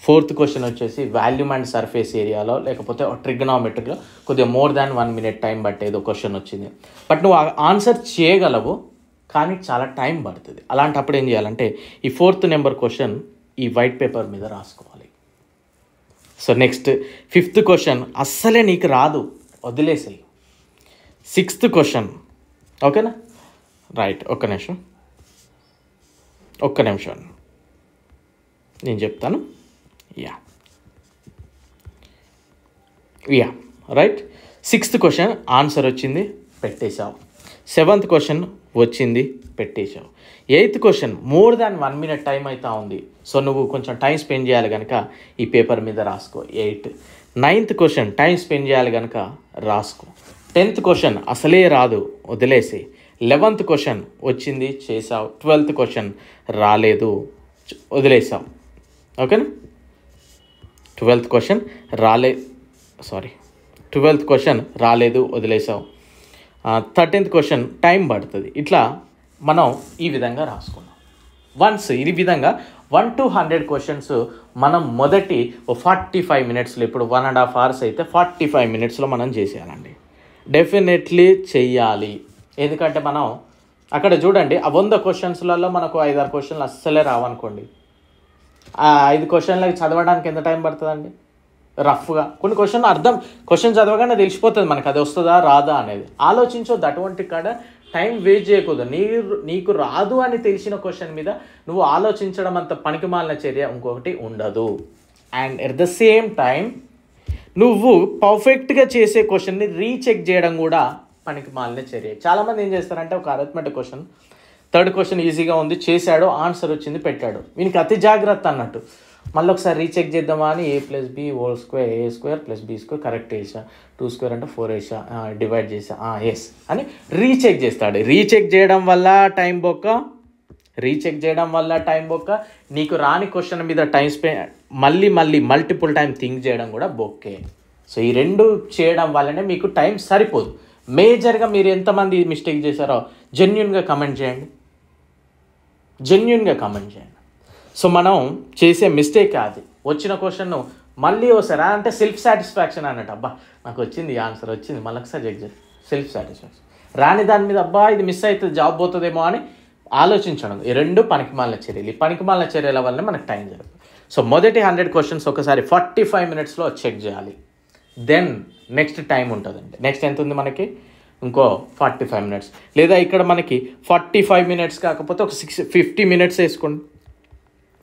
ఫోర్త్ క్వశ్చన్ వచ్చేసి వాల్యూమ్ అండ్ సర్ఫేస్ ఏరియాలో లేకపోతే ట్రిగ్నామెట్రీలో కొద్దిగా మోర్ దాన్ 1 minute టైం పట్టేదో క్వశ్చన్ వచ్చింది. బట్ నువ్వు ఆన్సర్ చేయగలవు, కానీ చాలా టైం పడుతుంది. అలాంటప్పుడు ఏం చేయాలంటే ఈ 4th నెంబర్ క్వశ్చన్ ఈ వైట్ పేపర్ మీద రాసుకోవాలి. సో నెక్స్ట్ 5th క్వశ్చన్ అస్సలే నీకు రాదు, వదిలేసాయి. 6th క్వశ్చన్, ఓకేనా? రైట్. ఒక్క నిమిషం నేను చెప్తాను. రైట్. 6th క్వశ్చన్ ఆన్సర్ వచ్చింది, పెట్టేశావు. 7th క్వశ్చన్ వచ్చింది, పెట్టేశావు. 8th question more than 1 minute time అవుతా ఉంది. సో నువ్వు కొంచెం టైం స్పెండ్ చేయాలి కనుక ఈ పేపర్ మీద రాసుకో 8. 9th క్వశ్చన్ టైం స్పెండ్ చేయాలి కనుక రాసుకో. 10th క్వశ్చన్ అసలే రాదు, వదిలేసి. 11th క్వశ్చన్ వచ్చింది, చేసావు. 12th క్వశ్చన్ వదిలేసావు, ఓకేనా? 12th క్వశ్చన్ రాలేదు, వదిలేసావు. 13th క్వశ్చన్ టైం పడుతుంది. ఇట్లా మనం ఈ విధంగా రాసుకున్నాం. వన్స్ ఈ విధంగా 1 to 100 క్వశ్చన్స్ మనం మొదటి 45 minutesలో, ఇప్పుడు 1.5 hours అయితే 45 minutesలో మనం చేసేయాలండి. డెఫినెట్లీ చెయ్యాలి. ఎందుకంటే మనం అక్కడ చూడండి, ఆ 100 క్వశ్చన్స్లలో మనకు 5-6 క్వశ్చన్లు అస్సలే రావనుకోండి. ఆ 5 క్వశ్చన్లకి చదవడానికి ఎంత టైం పడుతుందండి? రఫ్గా కొన్ని క్వశ్చన్ చదవగానే తెలిసిపోతుంది మనకు అది వస్తుందా రాదా అనేది. ఆలోచించొద్దు, అటువంటి కాడ టైం వేస్ట్ చేయకూడదు. నీకు రాదు అని తెలిసిన క్వశ్చన్ మీద నువ్వు ఆలోచించడం అంత పనికిమాలిన చర్య ఇంకొకటి ఉండదు. And at the same time నువ్వు పర్ఫెక్ట్గా చేసే క్వశ్చన్ని రీచెక్ చేయడం కూడా పనికి మాలిన చర్య. చాలామంది ఏం చేస్తారంటే ఒక అరిథమెటిక్ క్వశ్చన్, థర్డ్ క్వశ్చన్ ఈజీగా ఉంది, చేశాడు, ఆన్సర్ వచ్చింది, పెట్టాడు, వీనికి అతి జాగ్రత్త అన్నట్టు. మళ్ళీ ఒకసారి రీచెక్ చేద్దామా అని a+b² a² కరెక్ట్ వేసా, 2² అంటే 4 వేసా, డివైడ్ చేసా, ఎస్ అని రీచెక్ చేస్తాడు. రీచెక్ చేయడం వల్ల టైం బొక్క, నీకు రాని క్వశ్చన్ మీద టైం మళ్ళీ మల్టిపుల్ టైం థింక్ చేయడం కూడా బొక్కే. సో ఈ రెండు చేయడం వల్లనే మీకు టైం సరిపోదు. మేజర్గా మీరు ఎంతమంది మిస్టేక్ చేశారో జెన్యున్గా కమెంట్ చేయండి. సో మనం చేసే మిస్టేక్ అది. వచ్చిన క్వశ్చన్ను మళ్ళీ ఒకసారి అంటే సెల్ఫ్ సాటిస్ఫాక్షన్ అన్నట్టు, అబ్బా నాకు వచ్చింది, ఆన్సర్ వచ్చింది, మళ్ళీ ఒకసారి చెక్ చేసి సెల్ఫ్ సాటిస్ఫాక్షన్. రాని దాని మీద అబ్బా ఇది మిస్ అవుతుంది, జాబ్ పోతుందేమో అని ఆలోచించడం. ఈ రెండు పనికిమాలిన చర్యలు. ఈ పనికిమాలిన చర్యల వల్లనే మనకు టైం జరుగుతుంది. సో మొదటి 100 క్వశ్చన్స్ ఒకసారి 45 మినిట్స్లో చెక్ చేయాలి. దెన్ నెక్స్ట్ టైం ఉంటుందండి. నెక్స్ట్ ఎంత ఉంది మనకి, ఇంకో 45 మినిట్స్. లేదా ఇక్కడ మనకి 45 మినిట్స్ కాకపోతే ఒక 50 మినిట్స్ వేసుకోండి.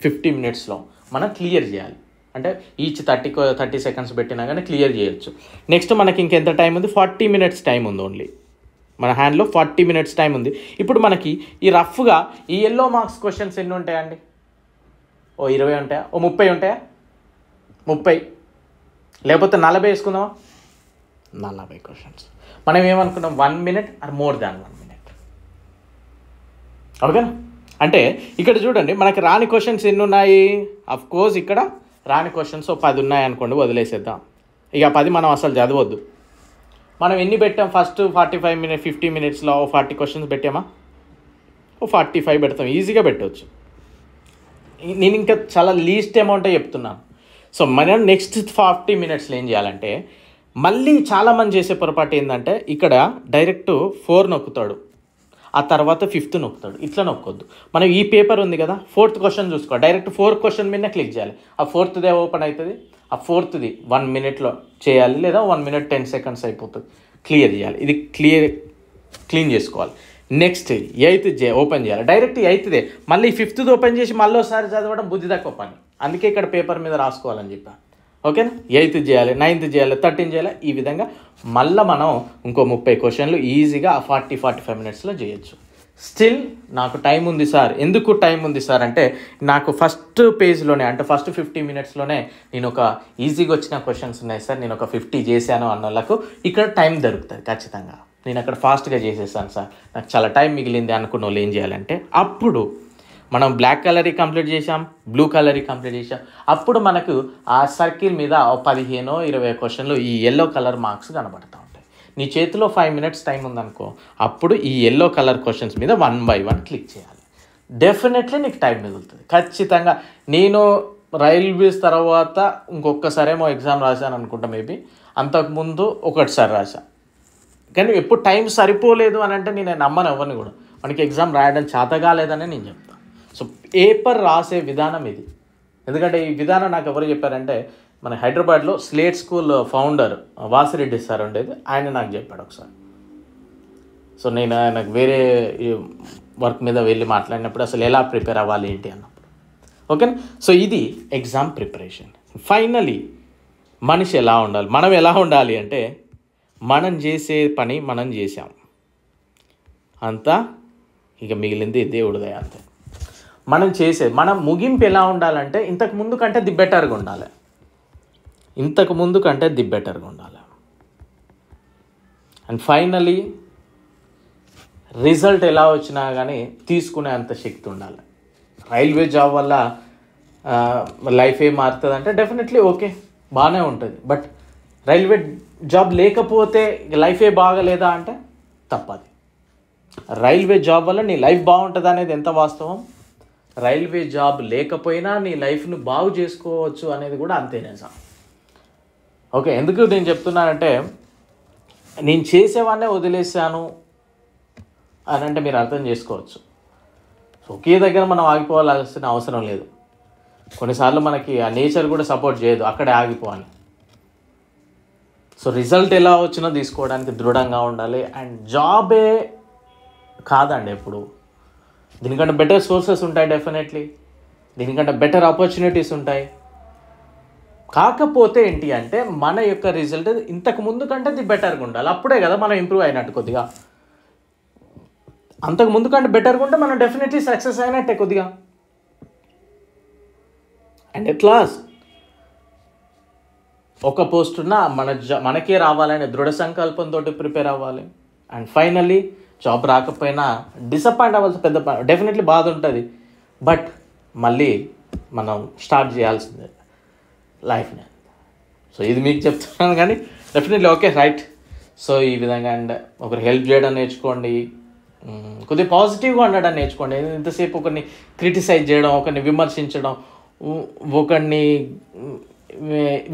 50 మినిట్స్లో మనం క్లియర్ చేయాలి. అంటే ఈచ్ 30 సెకండ్స్ పెట్టినా కానీ క్లియర్ చేయొచ్చు. నెక్స్ట్ మనకి ఇంకెంత టైం ఉంది, 40 మినిట్స్ టైం ఉంది. ఓన్లీ మన హ్యాండ్లో 40 మినిట్స్ టైం ఉంది. ఇప్పుడు మనకి ఈ రఫ్గా ఈ ఎల్లో మార్క్స్ క్వశ్చన్స్ ఎన్ని ఉంటాయండి, ఓ 20 ఉంటాయా, ఓ 30 ఉంటాయా, 30 లేకపోతే 40 వేసుకుందామా, 40 క్వశ్చన్స్. మనం ఏమనుకున్నాం, 1 minute or more than 1 minute. ఓకేనా? అంటే ఇక్కడ చూడండి మనకి రాని క్వశ్చన్స్ ఎన్ని ఉన్నాయి. అఫ్ కోర్స్ ఇక్కడ రాని క్వశ్చన్స్ 10 ఉన్నాయి అనుకోండి, వదిలేసేద్దాం. ఇక 10 మనం అసలు చదవద్దు. మనం ఎన్ని పెట్టాం, ఫస్ట్ 50 మినిట్స్లో 40 క్వశ్చన్స్ పెట్టామా, 45 పెడతాం, ఈజీగా పెట్టవచ్చు. నేను ఇంకా చాలా లీస్ట్ అమౌంటే చెప్తున్నాను. సో మనం నెక్స్ట్ 40 మినిట్స్లో ఏం చేయాలంటే, మళ్ళీ చాలామంది చేసే పొరపాటు ఏంటంటే ఇక్కడ డైరెక్ట్ 4 నొక్కుతాడు, ఆ తర్వాత 5th నొక్కుతాడు. ఇట్లా నొక్కొద్దు. మనం ఈ పేపర్ ఉంది కదా, 4th క్వశ్చన్ చూసుకో, డైరెక్ట్ 4th క్వశ్చన్ మీద క్లిక్ చేయాలి. ఆ 4th ఓపెన్ అవుతుంది. ఆ 4th 1 మినిట్లో చేయాలి, లేదా 1 మినిట్ 10 సెకండ్స్ అయిపోతుంది, క్లియర్ చేయాలి. ఇది క్లీన్ చేసుకోవాలి. నెక్స్ట్ 8th ఓపెన్ చేయాలి. డైరెక్ట్ 8th మళ్ళీ 5th ఓపెన్ చేసి మళ్ళీ ఒకసారి చదవడం బుద్ధి తక్కువ పని. అందుకే ఇక్కడ పేపర్ మీద రాసుకోవాలని చెప్పా. ఓకేనా? 8th చేయాలి, 9th చేయాలి, 13 చేయాలి. ఈ విధంగా మళ్ళీ మనం ఇంకో 30 క్వశ్చన్లు ఈజీగా ఆ 45 మినిట్స్లో చేయొచ్చు. స్టిల్ నాకు టైం ఉంది సార్. ఎందుకు టైం ఉంది సార్ అంటే, నాకు ఫస్ట్ పేజ్లోనే అంటే ఫస్ట్ 50 మినిట్స్లోనే నేను ఒక ఈజీగా వచ్చిన క్వశ్చన్స్ ఉన్నాయి సార్, నేను ఒక 50 చేశాను అన్న వాళ్ళకు ఇక్కడ టైం దొరుకుతుంది ఖచ్చితంగా. నేను అక్కడ ఫాస్ట్గా చేసేసాను సార్, నాకు చాలా టైం మిగిలింది అనుకున్న వాళ్ళు ఏం చేయాలంటే, అప్పుడు మనం బ్లాక్ కలర్కి కంప్లీట్ చేసాం, బ్లూ కలర్కి కంప్లీట్ చేసాం. అప్పుడు మనకు ఆ సర్కిల్ మీద 15-20 క్వశ్చన్లు ఈ ఎల్లో కలర్ మార్క్స్ కనబడతా ఉంటాయి. నీ చేతిలో 5 మినిట్స్ టైం ఉందనుకో, అప్పుడు ఈ ఎల్లో కలర్ క్వశ్చన్స్ మీద 1 by 1 క్లిక్ చేయాలి. డెఫినెట్లీ నీకు టైం మిగులుతుంది ఖచ్చితంగా. నేను రైల్వేస్ తర్వాత ఇంకొకసారేమో ఎగ్జామ్ రాశాను అనుకుంటా, మేబీ అంతకుముందు ఒకటిసారి రాశా. కానీ ఎప్పుడు టైం సరిపోలేదు అని అంటే నేను నమ్మను ఎవరిని కూడా. మనకి ఎగ్జామ్ రాయడం చేత కాలేదని నేను చెప్తాను. సో పేపర్ రాసే విధానం ఇది. ఎందుకంటే ఈ విధానం నాకు ఎవరు చెప్పారంటే, మన హైదరాబాద్లో slate school founder Vasireddy sir ఉండేది, ఆయన నాకు చెప్పాడు ఒకసారి. సో నేను నాకు వేరే వర్క్ మీద వెళ్ళి మాట్లాడినప్పుడు అసలు ఎలా ప్రిపేర్ అవ్వాలి ఏంటి అన్నప్పుడు. ఓకేనా? సో ఇది ఎగ్జామ్ ప్రిపరేషన్. ఫైనలీ మనిషి ఎలా ఉండాలి, మనం ఎలా ఉండాలి అంటే, మనం చేసే పని మనం చేసాం అంతా, ఇక మిగిలింది దేవుడి దయ అంతే. మనం ముగింపు ఎలా ఉండాలంటే, ఇంతకు ముందు కంటే ది బెటర్గా ఉండాలి. అండ్ ఫైనలీ రిజల్ట్ ఎలా వచ్చినా కానీ తీసుకునే అంత శక్తి ఉండాలి. రైల్వే జాబ్ వల్ల లైఫ్ ఏం మారుతుంది అంటే, డెఫినెట్లీ ఓకే, బాగానే ఉంటుంది. బట్ రైల్వే జాబ్ లేకపోతే లైఫే బాగలేదా అంటే తప్పది. రైల్వే జాబ్ వల్ల నీ లైఫ్ బాగుంటుంది అనేది ఎంత వాస్తవం, రైల్వే జాబ్ లేకపోయినా నీ లైఫ్ను బాగు చేసుకోవచ్చు అనేది కూడా అంతే నిజం. ఓకే, ఎందుకు నేను చెప్తున్నానంటే, నేను చేసేవాడినే వదిలేసాను అని అంటే మీరు అర్థం చేసుకోవచ్చు. ఒకే దగ్గర మనం ఆగిపోవాల్సిన అవసరం లేదు. కొన్నిసార్లు మనకి ఆ నేచర్ కూడా సపోర్ట్ చేయదు అక్కడే ఆగిపోవాలి. సో రిజల్ట్ ఎలా వచ్చినా తీసుకోవడానికి దృఢంగా ఉండాలి. అండ్ జాబే కాదండి, ఎప్పుడు దీనికంటే బెటర్ సోర్సెస్ ఉంటాయి, డెఫినెట్లీ దీనికంటే బెటర్ ఆపర్చునిటీస్ ఉంటాయి. కాకపోతే ఏంటి అంటే మన యొక్క రిజల్ట్ ఇంతకు ముందు కంటే అది బెటర్గా ఉండాలి. అప్పుడే కదా మనం ఇంప్రూవ్ అయినట్టు. కొద్దిగా అంతకు ముందు కంటే బెటర్గా ఉంటే మనం డెఫినెట్లీ సక్సెస్ అయినట్టే కొద్దిగా. అండ్ ఎట్ లాస్ట్ ఒక పోస్ట్ ఉన్న మనకే రావాలనే దృఢ సంకల్పంతో ప్రిపేర్ అవ్వాలి. అండ్ ఫైనల్లీ జాబ్ రాకపోయినా డిసప్పాయింట్ అవ్వాల్సి పెద్ద డెఫినెట్లీ బాధ ఉంటుంది. బట్ మళ్ళీ మనం స్టార్ట్ చేయాల్సిందే లైఫ్ని. సో ఇది మీకు చెప్తున్నాను కానీ డెఫినెట్లీ ఓకే రైట్. సో ఈ విధంగా అండ్ ఒకరు హెల్ప్ చేయడం నేర్చుకోండి, కొద్దిగా పాజిటివ్గా ఉండడం నేర్చుకోండి. ఇంతసేపు ఒకరిని క్రిటిసైజ్ చేయడం, ఒకరిని విమర్శించడం, ఒకరిని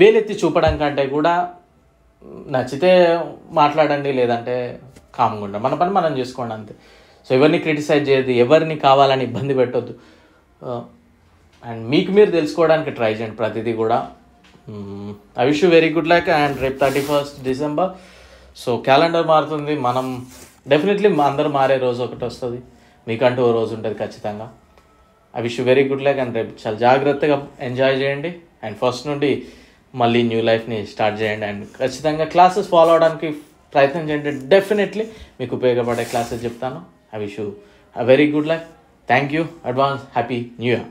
వేలెత్తి చూపడం కంటే కూడా నచ్చితే మాట్లాడండి, లేదంటే కామ్గా ఉండండి, మన పని మనం చేసుకోండి అంతే. సో ఎవరిని క్రిటిసైజ్ చేయదు, ఎవరిని కావాలని ఇబ్బంది పెట్టొద్దు. అండ్ మీకు మీరు తెలుసుకోవడానికి ట్రై చేయండి ప్రతిదీ కూడా. I wish you very good luck. And రేపు 31st December. సో క్యాలెండర్ మారుతుంది, మనం డెఫినెట్లీ అందరూ మారే రోజు ఒకటి వస్తుంది, మీకంటూ ఓ రోజు ఉంటుంది ఖచ్చితంగా. I wish you very good luck. And రేపు చాలా జాగ్రత్తగా ఎంజాయ్ చేయండి. అండ్ ఫస్ట్ నుండి మళ్ళీ న్యూ లైఫ్ని స్టార్ట్ చేయండి. అండ్ ఖచ్చితంగా క్లాసెస్ ఫాలో అవడానికి ప్రయత్నం చేయండి. డెఫినెట్లీ మీకు ఉపయోగపడే క్లాసెస్ చెప్తాను. I wish you very good luck. Thank you. Advance happy new year.